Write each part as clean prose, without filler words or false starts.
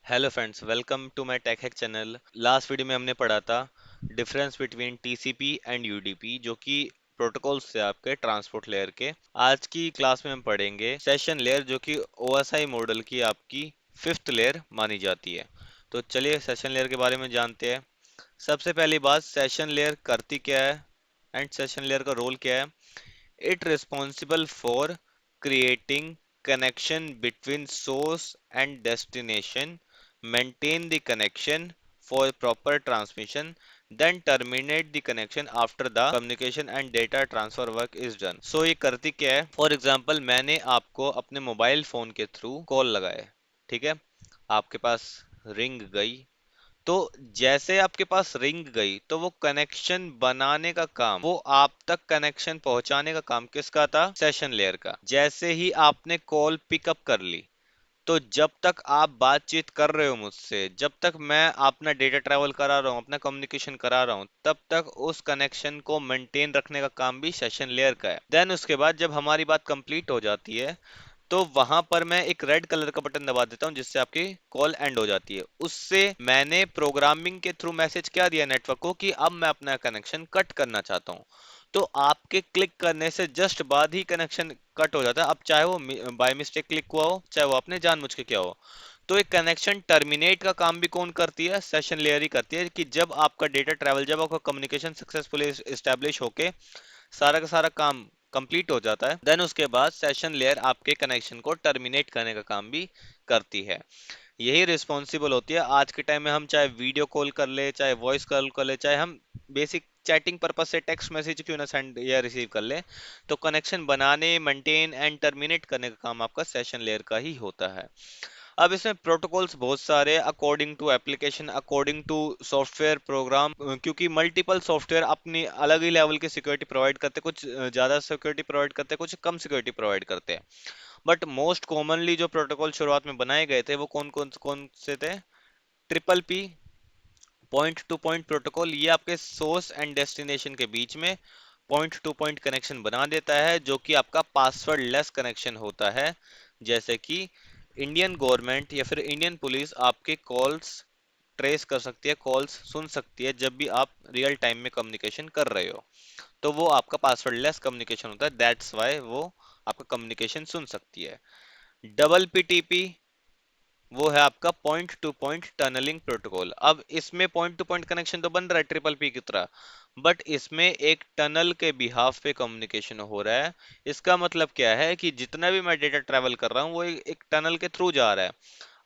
Hello friends, welcome to my tech hack channel. Last video में हमने पढ़ा था difference between TCP and UDP, जो कि प्रोटोकॉल्स से आपके ट्रांसपोर्ट लेयर के। आज की क्लास में हम पढ़ेंगे सेशन लेयर, जो कि ओएसआई मॉडल की आपकी फिफ्थ लेयर मानी जाती है। तो चलिए सेशन लेयर के बारे में जानते हैं। सबसे पहली बात, सेशन लेयर करती क्या है एंड सेशन लेयर का रोल क्या है। It responsible for creating connection between source and destination, maintain the connection for proper transmission, then terminate the connection after the communication and data transfer work is done. So ये करती क्या है? For example, मैंने आपको अपने mobile phone के through call लगाए, ठीक है, आपके पास रिंग गई। तो जैसे आपके पास रिंग गई तो वो कनेक्शन बनाने का काम, वो आप तक कनेक्शन पहुंचाने का काम किसका था? सेशन लेयर का। जैसे ही आपने कॉल पिकअप कर ली, तो जब तक आप बातचीत कर रहे हो मुझसे, जब तक मैं अपना डेटा ट्रैवल करा रहा हूँ, अपना कम्युनिकेशन करा रहा हूँ, तब तक उस कनेक्शन को मेंटेन रखने का काम भी सेशन लेयर का है। देन उसके बाद जब हमारी बात कंप्लीट हो जाती है, तो वहां पर मैं एक रेड कलर का बटन दबा देता हूं, जिससे आपकी कॉल एंड हो जाती है। उससे मैंने प्रोग्रामिंग के थ्रू मैसेज क्या दिया नेटवर्क को कि अब मैं अपना कनेक्शन कट करना चाहता हूं। तो आपके क्लिक करने से जस्ट बाद ही कनेक्शन कट हो जाता है। अब चाहे वो बाय मिस्टेक क्लिक हुआ हो, चाहे वो आपने जानबूझ के किया हो। तो एक कनेक्शन टर्मिनेट का काम भी कौन करती है? सेशन लेयर ही करती है। कि जब आपका डेटा ट्रैवल, जब आपका कम्युनिकेशन सक्सेसफुली एस्टेब्लिश होके सारा का सारा काम कंप्लीट हो जाता है, देन उसके बाद सेशन लेयर आपके कनेक्शन को टर्मिनेट करने का काम भी करती है। यही रिस्पॉन्सिबल होती है। आज के टाइम में हम चाहे वीडियो कॉल कर ले, चाहे वॉइस कॉल कर ले, चाहे हम बेसिक चैटिंग पर्पज से टेक्स्ट मैसेज क्यों ना सेंड या रिसीव कर ले, तो कनेक्शन बनाने, मेंटेन एंड टर्मिनेट करने का काम आपका सेशन लेयर का ही होता है। अब इसमें प्रोटोकॉल्स बहुत सारे, according to application, according to software program, क्योंकि मल्टीपल सॉफ्टवेयर अपनी अलग ही लेवल की सिक्योरिटी प्रोवाइड करते हैं। कुछ ज्यादा सिक्योरिटी प्रोवाइड करते हैं, कुछ कम सिक्योरिटी प्रोवाइड करते हैं। बट मोस्ट कॉमनली जो प्रोटोकॉल शुरुआत में बनाए गए थे, वो कौन से थे? Triple P, point to point protocol. ये आपके सोर्स एंड डेस्टिनेशन के बीच में पॉइंट टू पॉइंट कनेक्शन बना देता है, जो कि आपका पासवर्ड लेस कनेक्शन होता है। जैसे कि इंडियन गवर्नमेंट या फिर इंडियन पुलिस आपके कॉल्स ट्रेस कर सकती है, कॉल्स सुन सकती है, जब भी आप रियल टाइम में कम्युनिकेशन कर रहे हो। तो वो आपका पासवर्ड लेस कम्युनिकेशन होता है, दैट्स वाई वो आपका कम्युनिकेशन सुन सकती है। डबल पीटीपी, वो है आपका point to point tunnelling protocol. अब इसमें पॉइंट टू पॉइंट कनेक्शन तो बन रहा है ट्रिपल पी की तरह, बट इसमें एक टनल के बिहाफ पे कम्युनिकेशन हो रहा है। इसका मतलब क्या है कि जितना भी मैं डेटा ट्रैवल कर रहा हूँ, वो एक टनल के थ्रू जा रहा है।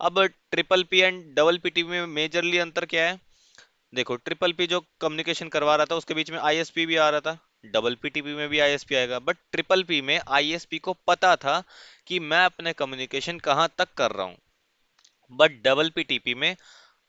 अब triple P and double PT में मेजरली अंतर क्या है? देखो, ट्रिपल पी जो कम्युनिकेशन करवा रहा था, उसके बीच में आईएसपी भी आ रहा था। डबल पीटीपी में भी आईएसपी आएगा, बट ट्रिपल पी में आईएसपी को पता था कि मैं अपने कम्युनिकेशन कहाँ तक कर रहा हूँ। बट डबल पीटीपी में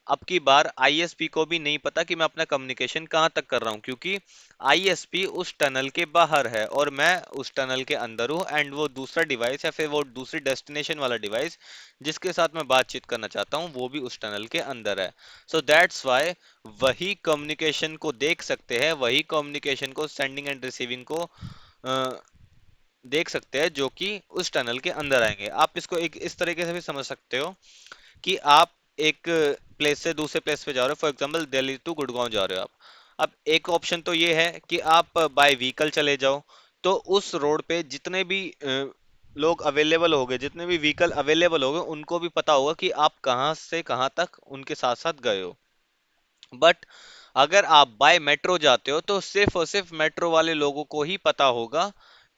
अब की बार आईएसपी को भी नहीं पता कि मैं अपना कम्युनिकेशन कहां तक कर रहा हूं, क्योंकि आईएसपी उस टनल के बाहर है और मैं उस टनल के अंदर हूं। एंड वो दूसरा डिवाइस या फिर वो दूसरी डेस्टिनेशन वाला डिवाइस जिसके साथ मैं बातचीत करना चाहता हूं, वो भी उस टनल के अंदर है। सो दैट्स वाई वही कम्युनिकेशन को देख सकते हैं, वही कम्युनिकेशन को, सेंडिंग एंड रिसीविंग को देख सकते हैं, जो कि उस टनल के अंदर आएंगे। आप इसको एक इस तरीके से भी समझ सकते हो कि आप एक प्लेस से दूसरे प्लेस पे जा रहे हो। For example, Delhi to Gurgaon जा रहे हो आप। अब एक ऑप्शन तो ये है कि आप बाय व्हीकल चले जाओ। तो उस रोड पे जितने भी लोग अवेलेबल होंगे, जितने भी व्हीकल अवेलेबल होंगे, उनको भी पता होगा कि आप कहाँ से कहाँ तक उनके साथ साथ गए हो। बट अगर आप बाय मेट्रो जाते हो, तो सिर्फ और सिर्फ मेट्रो वाले लोगों को ही पता होगा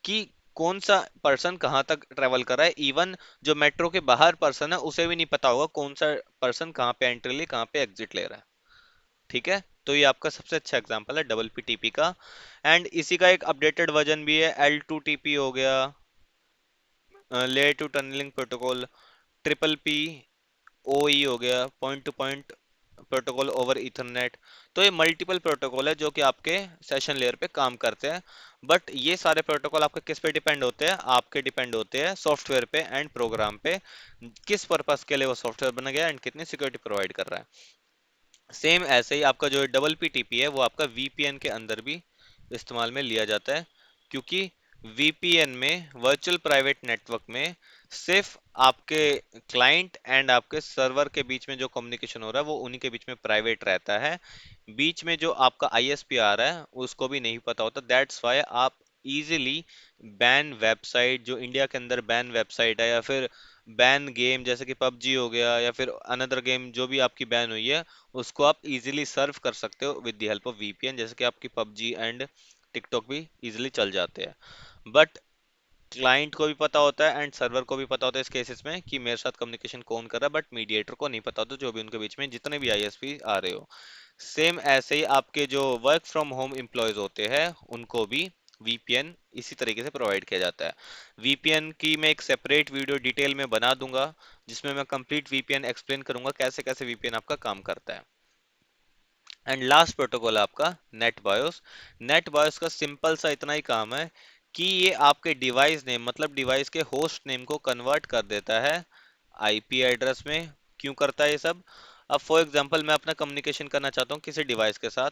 कि कौन सा पर्सन कहाँ तक ट्रेवल कर रहा है। इवन जो मेट्रो के बाहर पर्सन है, उसे भी नहीं पता होगा कौन सा पर्सन कहाँ पे एंट्री ले, कहाँ पे एग्जिट ले रहा है। ठीक है, तो ये आपका सबसे अच्छा एग्जांपल है डबल पीटीपी का। एंड इसी का एक अपडेटेड वर्जन भी है, एल टू टीपी हो गया, layer two tunnelling protocol. Triple P OE हो गया, point to point protocol over Ethernet. तो ये मल्टीपल प्रोटोकॉल है जो कि आपके सेशन लेयर पे काम करते हैं। बट ये सारे प्रोटोकॉल आपके किस पे डिपेंड होते हैं? आपके डिपेंड होते हैं सॉफ्टवेयर पे एंड प्रोग्राम पे, किस पर्पस के लिए वो सॉफ्टवेयर बना गया एंड कितनी सिक्योरिटी प्रोवाइड कर रहा है। सेम ऐसे ही आपका जो डबल पीटीपी है, वो आपका वीपीएन के अंदर भी इस्तेमाल में लिया जाता है, क्योंकि वीपीएन में, वर्चुअल प्राइवेट नेटवर्क में, सिर्फ आपके क्लाइंट एंड आपके सर्वर के बीच में जो कम्युनिकेशन हो रहा है वो उन्हीं के बीच में प्राइवेट रहता है। बीच में जो आपका आईएसपी आ रहा है उसको भी नहीं पता होता। दैट्स वाई आप इजीली बैन वेबसाइट, जो इंडिया के अंदर बैन वेबसाइट है, या फिर बैन गेम जैसे कि पबजी हो गया, या फिर अनदर गेम जो भी आपकी बैन हुई है, उसको आप इजीली सर्व कर सकते हो with the help of VPN. जैसे कि आपकी पबजी एंड टिकटॉक भी इजीली चल जाते हैं। बट क्लाइंट को भी पता होता है एंड सर्वर को भी पता होता है इस केसेस में कि मेरे साथ कम्युनिकेशन कौन कर रहा है, बट मीडिएटर को नहीं पता होता, जो भी उनके बीच में जितने भी आईएसपी आ रहे हो। सेम ऐसे ही आपके जो वर्क फ्रॉम होम एम्प्लॉयज होते हैं उनको भी वीपीएन इसी तरीके से प्रोवाइड किया जाता है। वीपीएन की मैं एक सेपरेट वीडियो डिटेल में बना दूंगा, जिसमें मैं कंप्लीट वीपीएन एक्सप्लेन करूंगा कैसे कैसे वीपीएन आपका काम करता है। एंड लास्ट प्रोटोकॉल है आपका नेट बायोस। नेट बायोस का सिंपल सा इतना ही काम है कि ये आपके डिवाइस नेम, मतलब डिवाइस के होस्ट नेम को कन्वर्ट कर देता है आईपी एड्रेस में। क्यों करता है ये सब? अब फॉर एग्जांपल मैं अपना कम्युनिकेशन करना चाहता हूँ किसी डिवाइस के साथ।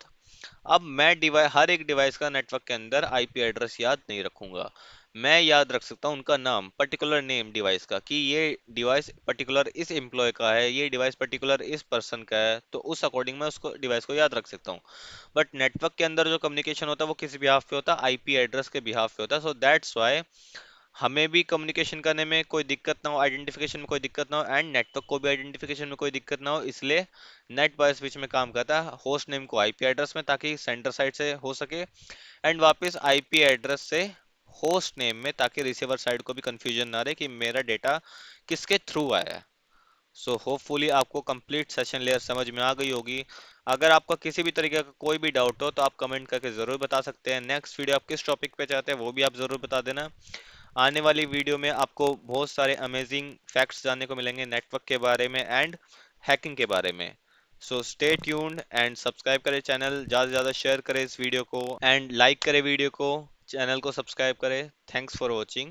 अब मैं डिवाइस, हर एक डिवाइस का नेटवर्क के अंदर आईपी एड्रेस याद नहीं रखूंगा। मैं याद रख सकता हूँ उनका नाम, पर्टिकुलर नेम डिवाइस का, कि ये डिवाइस पर्टिकुलर इस एम्प्लॉय का है, ये डिवाइस पर्टिकुलर इस पर्सन का है, तो उस अकॉर्डिंग मैं उसको डिवाइस को याद रख सकता हूँ। बट नेटवर्क के अंदर जो कम्युनिकेशन होता है वो किसी बिहाफ पे होता है, आईपी एड्रेस के बिहाफ पे होता है। सो दैट्स वाई हमें भी कम्युनिकेशन करने में कोई दिक्कत ना हो, आइडेंटिफिकेशन में कोई दिक्कत ना हो, एंड नेटवर्क को भी आइडेंटिफिकेशन में कोई दिक्कत ना हो, इसलिए नेट बायस बीच में काम करता है होस्ट नेम को आईपी एड्रेस में, ताकि सेंडर साइड से हो सके, एंड वापस आईपी एड्रेस से होस्ट नेम में, ताकि रिसीवर साइड को भी कंफ्यूजन ना रहे कि मेरा डेटा किसके थ्रू आया है। सो होपफुली आपको कंप्लीट सेशन लेयर समझ में आ गई होगी। अगर आपका किसी भी तरीके का कोई भी डाउट हो तो आप कमेंट करके ज़रूर बता सकते हैं। नेक्स्ट वीडियो आप किस टॉपिक पे चाहते हैं वो भी आप ज़रूर बता देना। आने वाली वीडियो में आपको बहुत सारे अमेजिंग फैक्ट्स जानने को मिलेंगे नेटवर्क के बारे में एंड हैकिंग के बारे में। So stay tuned and subscribe करें चैनल, ज़्यादा से ज़्यादा शेयर करें इस वीडियो को एंड लाइक करें वीडियो को, चैनल को सब्सक्राइब करें। Thanks for watching.